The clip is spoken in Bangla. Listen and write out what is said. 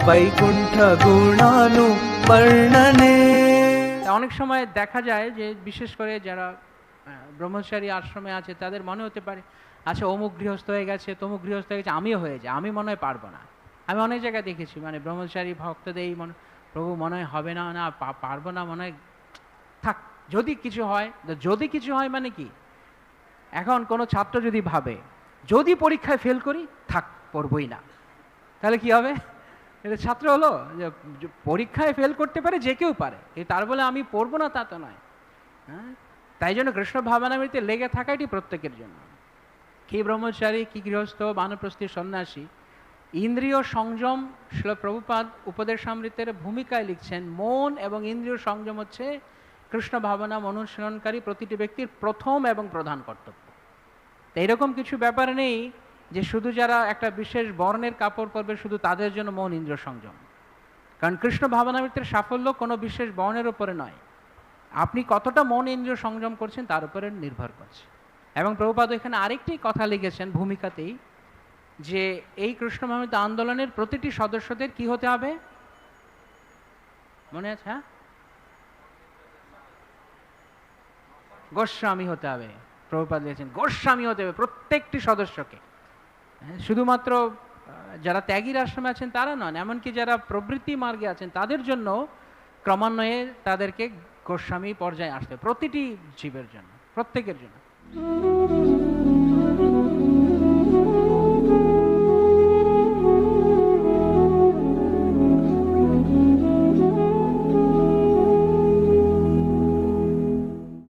वैकुण्ठ गुणानुवर्णने। অনেক সময় দেখা যায় যে বিশেষ করে যারা ব্রহ্মচারী আশ্রমে আছে তাদের মনে হতে পারে আচ্ছা অমুক গৃহস্থ হয়ে গেছে তমুক গৃহস্থ হয়ে গেছে আমিও হয়ে যাই, আমি মনে হয় পারবো না। আমি অনেক জায়গায় দেখেছি মানে ব্রহ্মচারী ভক্তদের এই মনে, প্রভু মনে হয় হবে না, না পারবো না, মনে হয় থাক যদি কিছু হয়। যদি কিছু হয় মানে কি, এখন কোনো ছাত্র যদি ভাবে যদি পরীক্ষায় ফেল করি থাক পড়বই না, তাহলে কি হবে? এটা ছাত্র হলো যে পরীক্ষায় ফেল করতে পারে যে কেউ পারে, তার বলে আমি পড়বো না তা তো নয়। হ্যাঁ, তাই জন্য কৃষ্ণ ভাবনামৃতে লেগে থাকাটি প্রত্যেকের জন্য, কি ব্রহ্মচারী কি গৃহস্থ বানপ্রস্থী সন্ন্যাসী। ইন্দ্রিয় সংযম শ্রীল প্রভুপাদ উপদেশামৃতের ভূমিকায় লিখছেন মন এবং ইন্দ্রিয় সংযম হচ্ছে কৃষ্ণ ভাবনা অনুশীলনকারী প্রতিটি ব্যক্তির প্রথম এবং প্রধান কর্তব্য। তো এরকম কিছু ব্যাপার নেই যে শুধু যারা একটা বিশেষ বর্ণের কাপড় পরবে শুধু তাদের জন্য মন ইন্দ্রিয় সংযম, কারণ কৃষ্ণ ভাবনামৃতের সাফল্য কোনো বিশেষ বর্ণের উপরে নয়, আপনি কতটা মন ইন্দ্রিয় সংযম করছেন তার উপরে নির্ভর করছে। এবং প্রভুপাদ এখানে আরেকটি কথা লিখেছেন ভূমিকাতেই যে এই কৃষ্ণ ভাবনামৃত আন্দোলনের প্রতিটি সদস্যদের কি হতে হবে মনে আছে? হ্যাঁ, গোস্বামী হতে হবে। প্রভুপাদ লিখেছেন গোস্বামী হতে হবে প্রত্যেকটি সদস্যকে, শুধুমাত্র যারা ত্যাগীর আশ্রমে আছেন তারা নন, এমনকি যারা প্রবৃত্তি মার্গে আছেন তাদের জন্য ক্রমান্বয়ে তাদেরকে গোস্বামী পর্যায়ে আসতে, প্রতিটি জীবের জন্য, প্রত্যেকের জন্য।